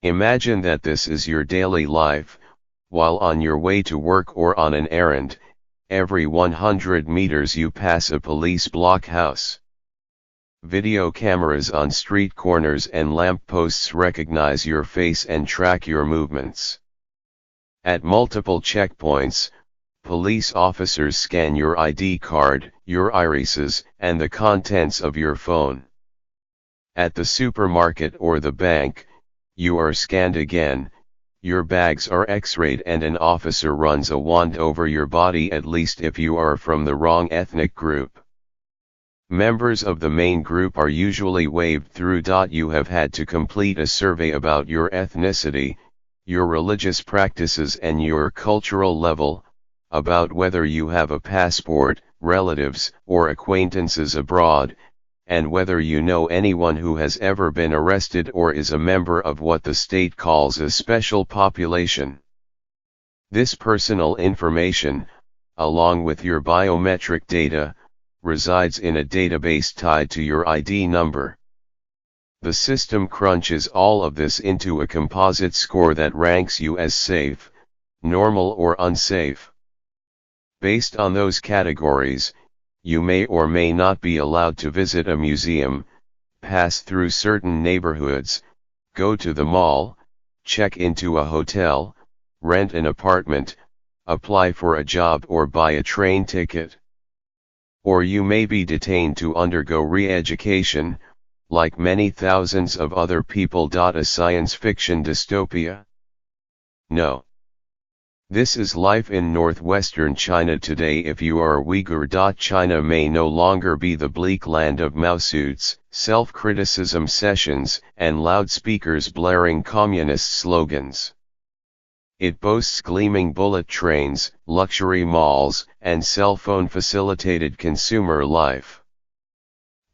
Imagine that this is your daily life. While on your way to work or on an errand, every 100 meters you pass a police blockhouse. Video cameras on street corners and lampposts recognize your face and track your movements. At multiple checkpoints, police officers scan your ID card, your irises, and the contents of your phone. At the supermarket or the bank, you are scanned again, your bags are x-rayed and an officer runs a wand over your body, at least if you are from the wrong ethnic group. Members of the main group are usually waved through. You have had to complete a survey about your ethnicity, your religious practices and your cultural level, about whether you have a passport, relatives or acquaintances abroad, and whether you know anyone who has ever been arrested or is a member of what the state calls a special population. This personal information, along with your biometric data, resides in a database tied to your ID number. The system crunches all of this into a composite score that ranks you as safe, normal or unsafe. Based on those categories, you may or may not be allowed to visit a museum, pass through certain neighborhoods, go to the mall, check into a hotel, rent an apartment, apply for a job or buy a train ticket. Or you may be detained to undergo re-education, like many thousands of other people. A science fiction dystopia? No. This is life in northwestern China today. If you are a Uyghur, China may no longer be the bleak land of Maosuits, self-criticism sessions, and loudspeakers blaring communist slogans. It boasts gleaming bullet trains, luxury malls, and cell phone-facilitated consumer life.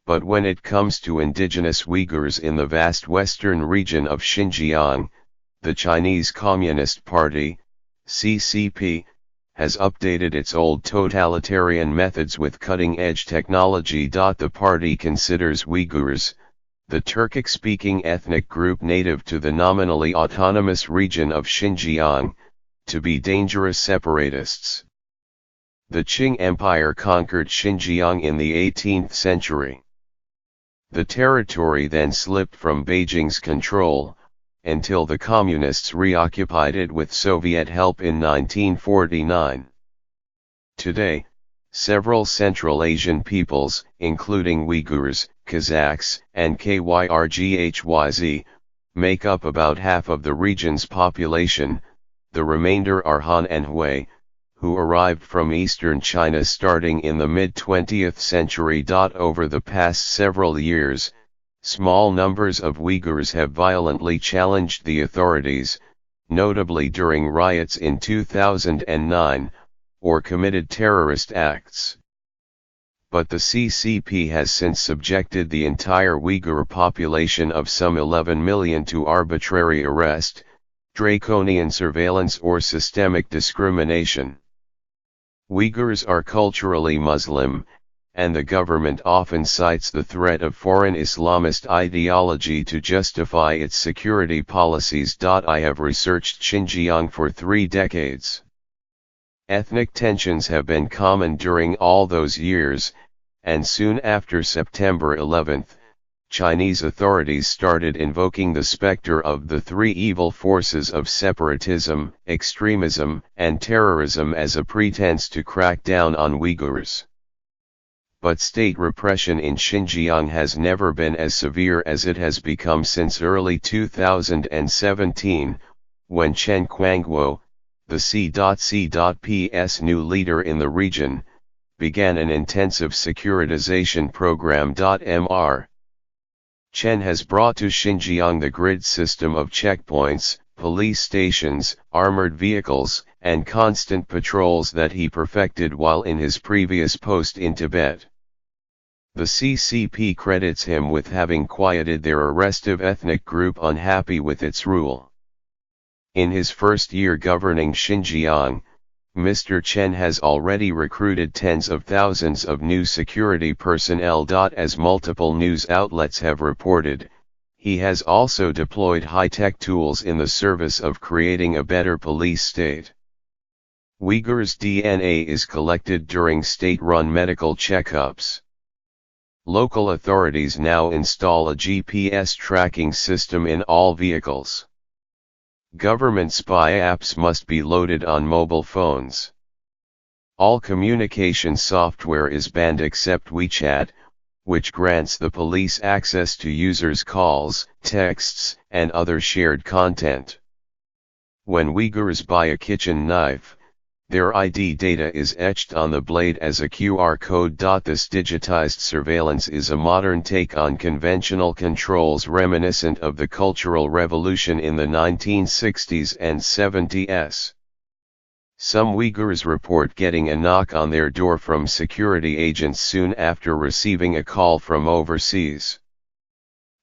But when it comes to indigenous Uyghurs in the vast western region of Xinjiang, the Chinese Communist Party, CCP, has updated its old totalitarian methods with cutting-edge technology. The party considers Uyghurs, the Turkic-speaking ethnic group native to the nominally autonomous region of Xinjiang, to be dangerous separatists. The Qing Empire conquered Xinjiang in the 18th century. The territory then slipped from Beijing's control, until the Communists reoccupied it with Soviet help in 1949. Today, several Central Asian peoples, including Uyghurs, Kazakhs, and Kyrgyz, make up about half of the region's population. The remainder are Han and Hui, who arrived from eastern China starting in the mid-20th century. Over the past several years, small numbers of Uyghurs have violently challenged the authorities, notably during riots in 2009, or committed terrorist acts. But the CCP has since subjected the entire Uyghur population of some 11 million to arbitrary arrest, draconian surveillance or systemic discrimination. Uyghurs are culturally Muslim, and the government often cites the threat of foreign Islamist ideology to justify its security policies. I have researched Xinjiang for 3 decades. Ethnic tensions have been common during all those years, and soon after September 11, Chinese authorities started invoking the specter of the 3 evil forces of separatism, extremism, and terrorism as a pretense to crack down on Uyghurs. But state repression in Xinjiang has never been as severe as it has become since early 2017, when Chen Quanguo, the C.C.P's new leader in the region, began an intensive securitization program. Mr. Chen has brought to Xinjiang the grid system of checkpoints, police stations, armored vehicles, and constant patrols that he perfected while in his previous post in Tibet. The CCP credits him with having quieted their restive ethnic group unhappy with its rule. In his first year governing Xinjiang, Mr. Chen has already recruited tens of thousands of new security personnel. As multiple news outlets have reported, He has also deployed high-tech tools in the service of creating a better police state. Uyghurs' DNA is collected during state-run medical checkups. Local authorities now install a GPS tracking system in all vehicles. Government spy apps must be loaded on mobile phones. All communication software is banned except WeChat, which grants the police access to users' calls, texts, and other shared content. When Uyghurs buy a kitchen knife, their ID data is etched on the blade as a QR code. This digitized surveillance is a modern take on conventional controls reminiscent of the Cultural Revolution in the 1960s and 70s. Some Uyghurs report getting a knock on their door from security agents soon after receiving a call from overseas.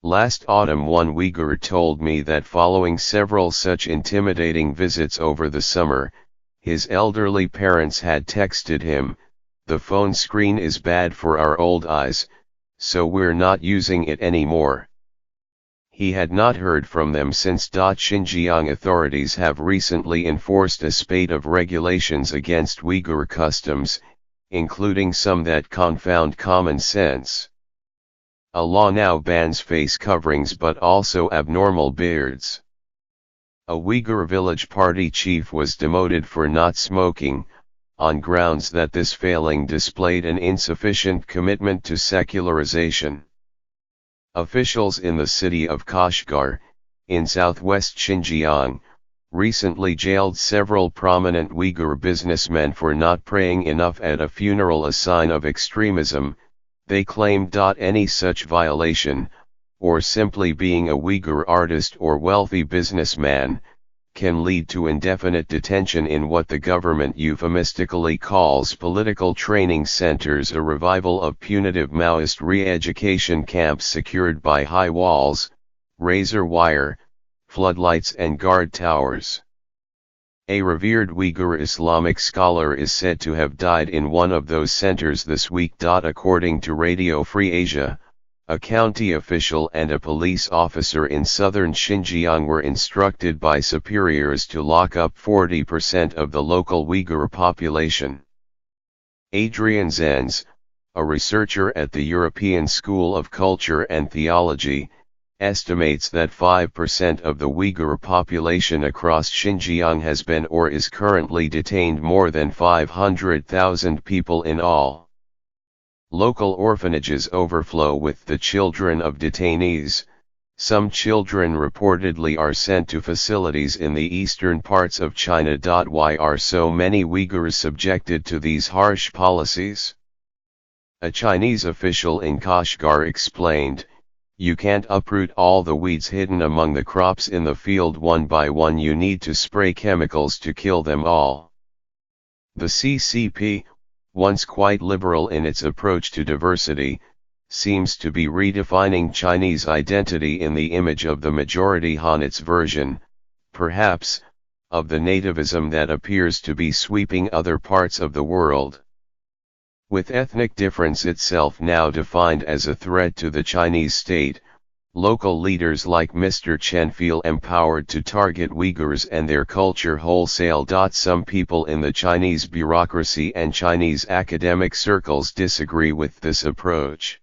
Last autumn, one Uyghur told me that following several such intimidating visits over the summer, his elderly parents had texted him, "The phone screen is bad for our old eyes, so we're not using it anymore." He had not heard from them since. Xinjiang authorities have recently enforced a spate of regulations against Uyghur customs, including some that confound common sense. A law now bans face coverings but also abnormal beards. A Uyghur village party chief was demoted for not smoking, on grounds that this failing displayed an insufficient commitment to secularization. Officials in the city of Kashgar, in southwest Xinjiang, recently jailed several prominent Uyghur businessmen for not praying enough at a funeral, a sign of extremism, they claimed. Any such violation, or simply being a Uyghur artist or wealthy businessman, can lead to indefinite detention in what the government euphemistically calls political training centers, a revival of punitive Maoist re-education camps secured by high walls, razor wire, floodlights and guard towers. A revered Uyghur Islamic scholar is said to have died in one of those centers this week. According to Radio Free Asia, a county official and a police officer in southern Xinjiang were instructed by superiors to lock up 40% of the local Uyghur population. Adrian Zenz, a researcher at the European School of Culture and Theology, estimates that 5% of the Uyghur population across Xinjiang has been or is currently detained, more than 500,000 people in all. Local orphanages overflow with the children of detainees. Some children reportedly are sent to facilities in the eastern parts of China. Why are so many Uyghurs subjected to these harsh policies? A Chinese official in Kashgar explained, "You can't uproot all the weeds hidden among the crops in the field one by one, you need to spray chemicals to kill them all." The CCP, once quite liberal in its approach to diversity, seems to be redefining Chinese identity in the image of the majority Han, its version, perhaps, of the nativism that appears to be sweeping other parts of the world. With ethnic difference itself now defined as a threat to the Chinese state, local leaders like Mr. Chen feel empowered to target Uyghurs and their culture wholesale. Some people in the Chinese bureaucracy and Chinese academic circles disagree with this approach.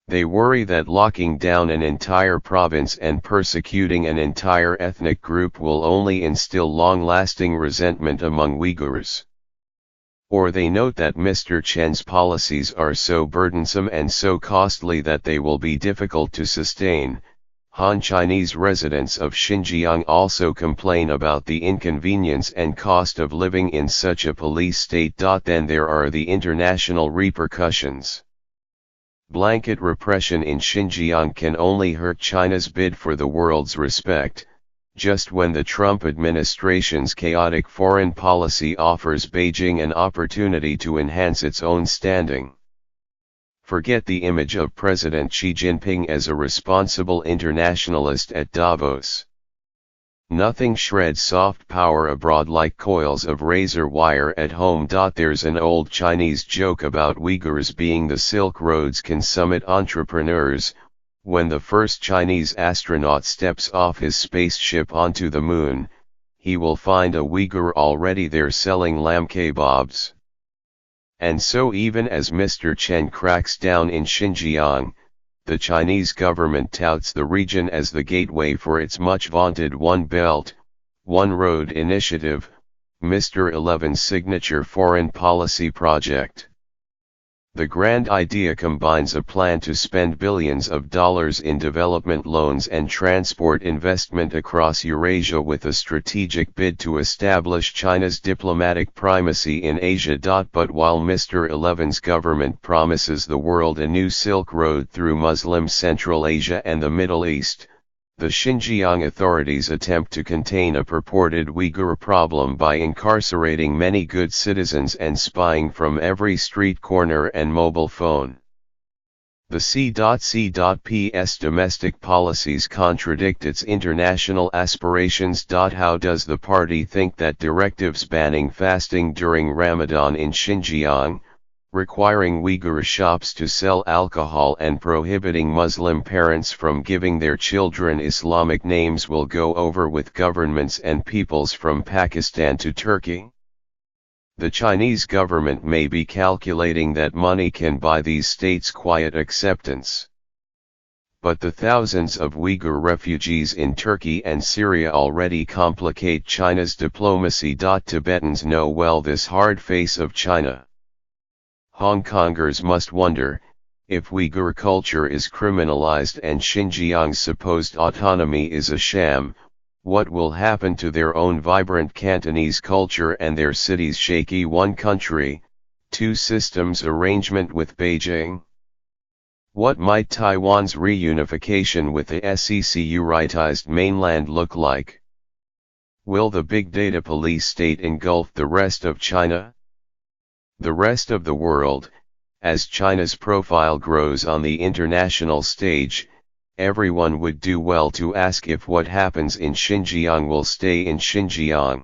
They worry that locking down an entire province and persecuting an entire ethnic group will only instill long-lasting resentment among Uyghurs. Or they note that Mr. Chen's policies are so burdensome and so costly that they will be difficult to sustain. Han Chinese residents of Xinjiang also complain about the inconvenience and cost of living in such a police state. Then there are the international repercussions. Blanket repression in Xinjiang can only hurt China's bid for the world's respect, just when the Trump administration's chaotic foreign policy offers Beijing an opportunity to enhance its own standing. Forget the image of President Xi Jinping as a responsible internationalist at Davos. Nothing shreds soft power abroad like coils of razor wire at home. There's an old Chinese joke about Uyghurs being the Silk Road's consummate entrepreneurs, When the first Chinese astronaut steps off his spaceship onto the moon, he will find a Uyghur already there selling lamb kebabs. And so even as Mr. Chen cracks down in Xinjiang, the Chinese government touts the region as the gateway for its much vaunted One Belt, One Road initiative, Mr. 11's signature foreign policy project. The grand idea combines a plan to spend billions of dollars in development loans and transport investment across Eurasia with a strategic bid to establish China's diplomatic primacy in Asia. But while Mr. 11's government promises the world a new Silk Road through Muslim Central Asia and the Middle East, the Xinjiang authorities attempt to contain a purported Uyghur problem by incarcerating many good citizens and spying from every street corner and mobile phone. The C.C.P's domestic policies contradict its international aspirations. How does the party think that directives banning fasting during Ramadan in Xinjiang, requiring Uyghur shops to sell alcohol and prohibiting Muslim parents from giving their children Islamic names will go over with governments and peoples from Pakistan to Turkey? The Chinese government may be calculating that money can buy these states quiet acceptance. But the thousands of Uyghur refugees in Turkey and Syria already complicate China's diplomacy. Tibetans know well this hard face of China. Hong Kongers must wonder, if Uyghur culture is criminalized and Xinjiang's supposed autonomy is a sham, what will happen to their own vibrant Cantonese culture and their city's shaky one country, two systems arrangement with Beijing? What might Taiwan's reunification with the SEC-Euritized mainland look like? Will the big data police state engulf the rest of China? The rest of the world, as China's profile grows on the international stage, everyone would do well to ask if what happens in Xinjiang will stay in Xinjiang.